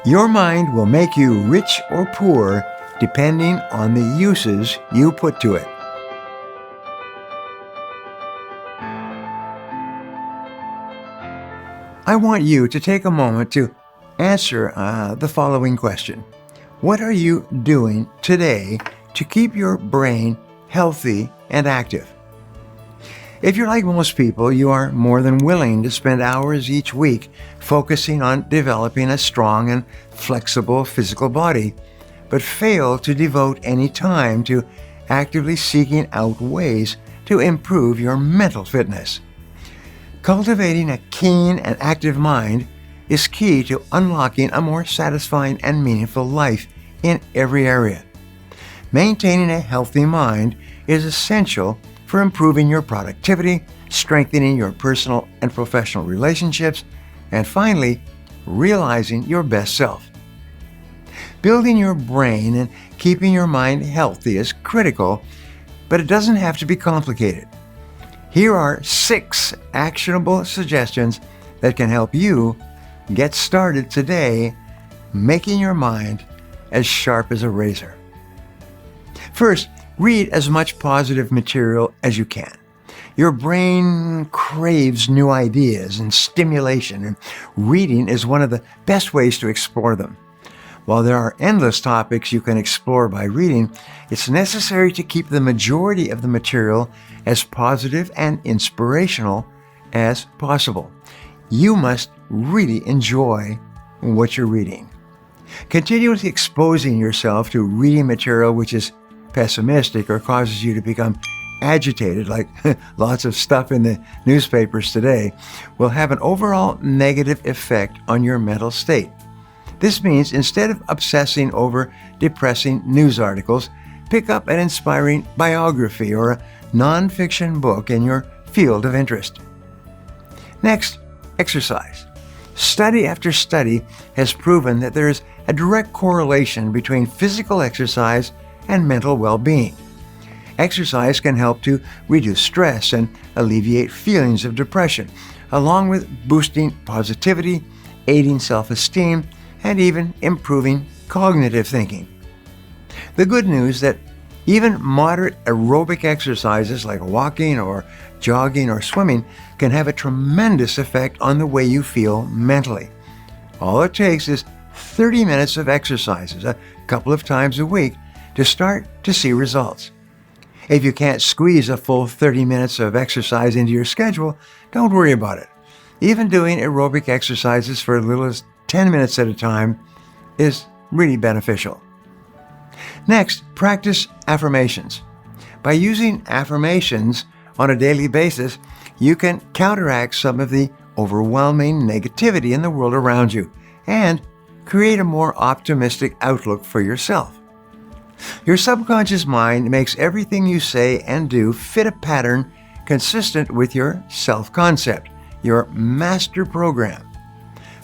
Your mind will make you rich or poor depending on the uses you put to it. I want you to take a moment to answer the following question. What are you doing today to keep your brain healthy and active? If you're like most people, you are more than willing to spend hours each week focusing on developing a strong and flexible physical body, but fail to devote any time to actively seeking out ways to improve your mental fitness. Cultivating a keen and active mind is key to unlocking a more satisfying and meaningful life in every area. Maintaining a healthy mind is essential for improving your productivity, strengthening your personal and professional relationships, and finally, realizing your best self. Building your brain and keeping your mind healthy is critical, but it doesn't have to be complicated. Here are 6 actionable suggestions that can help you get started today, making your mind as sharp as a razor. First, read as much positive material as you can. Your brain craves new ideas and stimulation, and reading is one of the best ways to explore them. While there are endless topics you can explore by reading, it's necessary to keep the majority of the material as positive and inspirational as possible. You must really enjoy what you're reading. Continually exposing yourself to reading material which is pessimistic or causes you to become agitated, like lots of stuff in the newspapers today, will have an overall negative effect on your mental state. This means instead of obsessing over depressing news articles, pick up an inspiring biography or a nonfiction book in your field of interest. Next, exercise. Study after study has proven that there is a direct correlation between physical exercise and mental well-being. Exercise can help to reduce stress and alleviate feelings of depression, along with boosting positivity, aiding self-esteem, and even improving cognitive thinking. The good news that even moderate aerobic exercises like walking or jogging or swimming can have a tremendous effect on the way you feel mentally. All it takes is 30 minutes of exercises a couple of times a week to start to see results. If you can't squeeze a full 30 minutes of exercise into your schedule, don't worry about it. Even doing aerobic exercises for as little as 10 minutes at a time is really beneficial. Next, practice affirmations. By using affirmations on a daily basis, you can counteract some of the overwhelming negativity in the world around you and create a more optimistic outlook for yourself. Your subconscious mind makes everything you say and do fit a pattern consistent with your self-concept, your master program.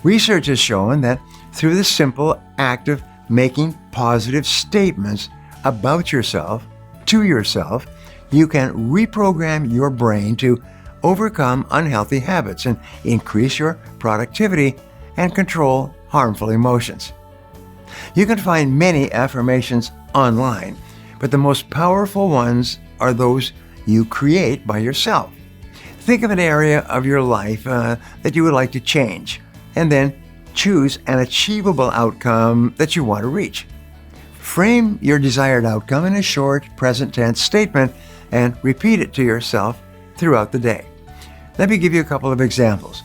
Research has shown that through the simple act of making positive statements about yourself, to yourself, you can reprogram your brain to overcome unhealthy habits and increase your productivity and control harmful emotions. You can find many affirmations online, but the most powerful ones are those you create by yourself. Think of an area of your life that you would like to change, and then choose an achievable outcome that you want to reach. Frame your desired outcome in a short, present tense statement and repeat it to yourself throughout the day. Let me give you a couple of examples.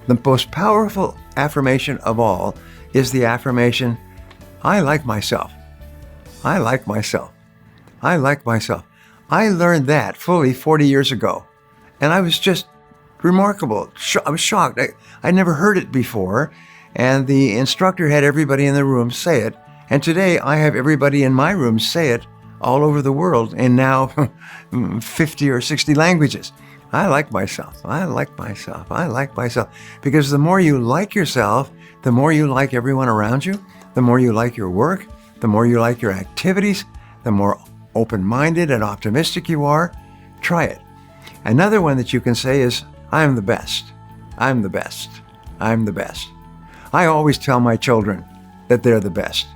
The most powerful affirmation of all is the affirmation, I like myself. I like myself. I like myself. I learned that fully 40 years ago, and I was just remarkable. I was shocked. I'd never heard it before, and the instructor had everybody in the room say it, and today I have everybody in my room say it all over the world in now 50 or 60 languages. I like myself. I like myself. I like myself. Because the more you like yourself, the more you like everyone around you, the more you like your work, the more you like your activities, the more open-minded and optimistic you are. Try it. Another one that you can say is, I'm the best. I'm the best. I'm the best. I always tell my children, that they're the best.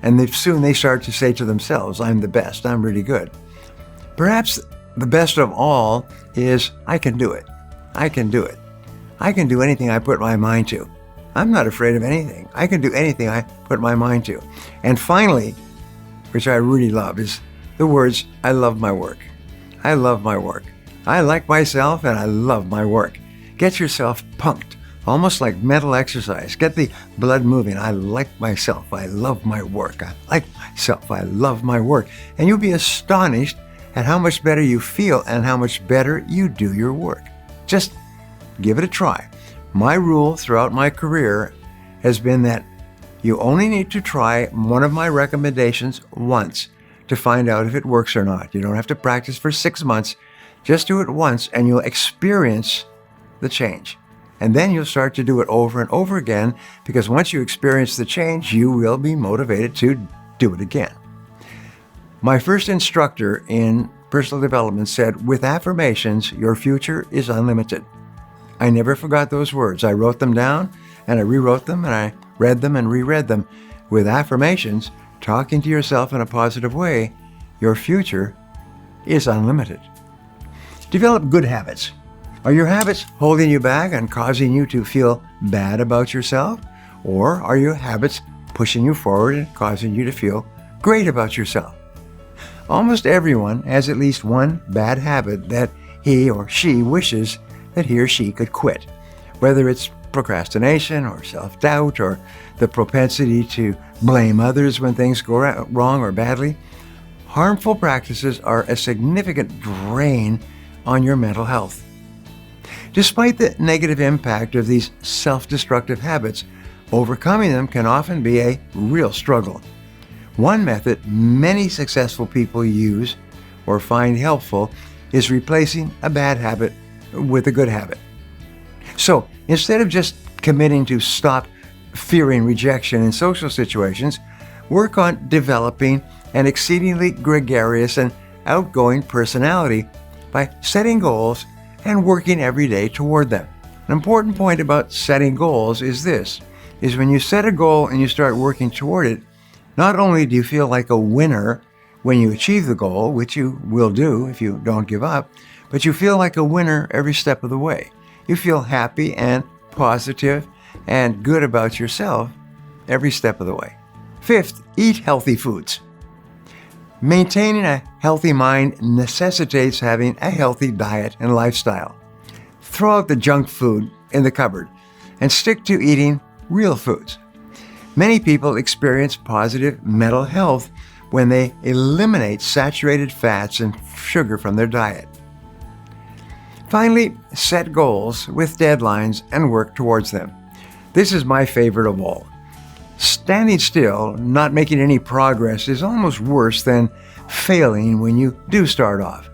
And soon they start to say to themselves, I'm the best, I'm really good. Perhaps the best of all is, I can do it. I can do it. I can do anything I put my mind to. I'm not afraid of anything. I can do anything I put my mind to. And finally, which I really love, is the words, I love my work. I love my work. I like myself and I love my work. Get yourself pumped, almost like mental exercise. Get the blood moving. I like myself. I love my work. I like myself. I love my work. And you'll be astonished at how much better you feel and how much better you do your work. Just give it a try. My rule throughout my career has been that you only need to try one of my recommendations once to find out if it works or not. You don't have to practice for 6 months. Just do it once and you'll experience the change. And then you'll start to do it over and over again, because once you experience the change, you will be motivated to do it again. My first instructor in personal development said, with affirmations, your future is unlimited. I never forgot those words. I wrote them down and I rewrote them and I read them and reread them. With affirmations, talking to yourself in a positive way, your future is unlimited. Develop good habits. Are your habits holding you back and causing you to feel bad about yourself? Or are your habits pushing you forward and causing you to feel great about yourself? Almost everyone has at least one bad habit that he or she wishes that he or she could quit, whether it's procrastination or self-doubt or the propensity to blame others when things go wrong or badly. Harmful practices are a significant drain on your mental health. Despite the negative impact of these self-destructive habits, overcoming them can often be a real struggle. One method many successful people use or find helpful is replacing a bad habit with a good habit. So instead of just committing to stop fearing rejection in social situations, work on developing an exceedingly gregarious and outgoing personality by setting goals and working every day toward them. An important point about setting goals is this, is when you set a goal and you start working toward it, not only do you feel like a winner when you achieve the goal, which you will do if you don't give up, but you feel like a winner every step of the way. You feel happy and positive and good about yourself every step of the way. Fifth, eat healthy foods. Maintaining a healthy mind necessitates having a healthy diet and lifestyle. Throw out the junk food in the cupboard and stick to eating real foods. Many people experience positive mental health when they eliminate saturated fats and sugar from their diet. Finally, set goals with deadlines and work towards them. This is my favorite of all. Standing still, not making any progress, is almost worse than failing when you do start off.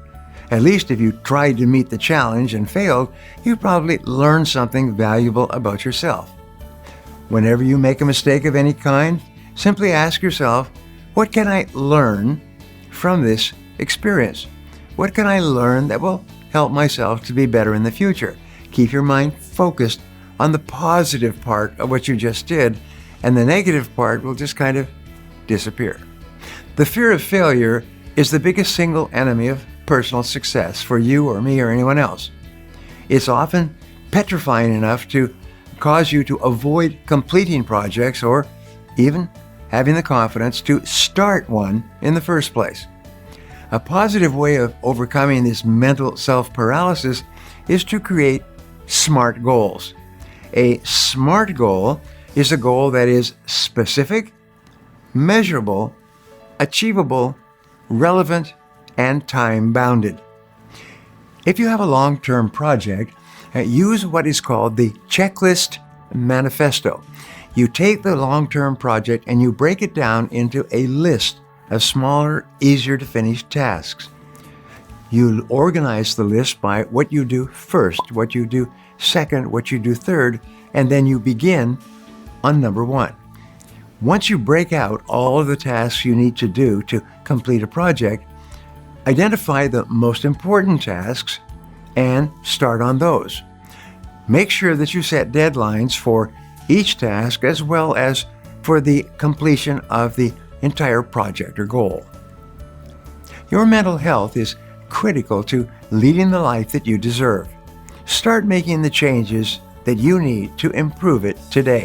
At least if you tried to meet the challenge and failed, you probably learned something valuable about yourself. Whenever you make a mistake of any kind, simply ask yourself, what can I learn from this experience? What can I learn that will help myself to be better in the future? Keep your mind focused on the positive part of what you just did, and the negative part will just kind of disappear. The fear of failure is the biggest single enemy of personal success for you or me or anyone else. It's often petrifying enough to cause you to avoid completing projects or even having the confidence to start one in the first place. A positive way of overcoming this mental self-paralysis is to create SMART goals. A SMART goal is a goal that is specific, measurable, achievable, relevant, and time-bounded. If you have a long-term project, use what is called the checklist manifesto. You take the long-term project and you break it down into a list of smaller, easier to finish tasks. You organize the list by what you do first, what you do second, what you do third, and then you begin on number 1. Once you break out all of the tasks you need to do to complete a project, identify the most important tasks and start on those. Make sure that you set deadlines for each task as well as for the completion of the entire project or goal. Your mental health is critical to leading the life that you deserve. Start making the changes that you need to improve it today.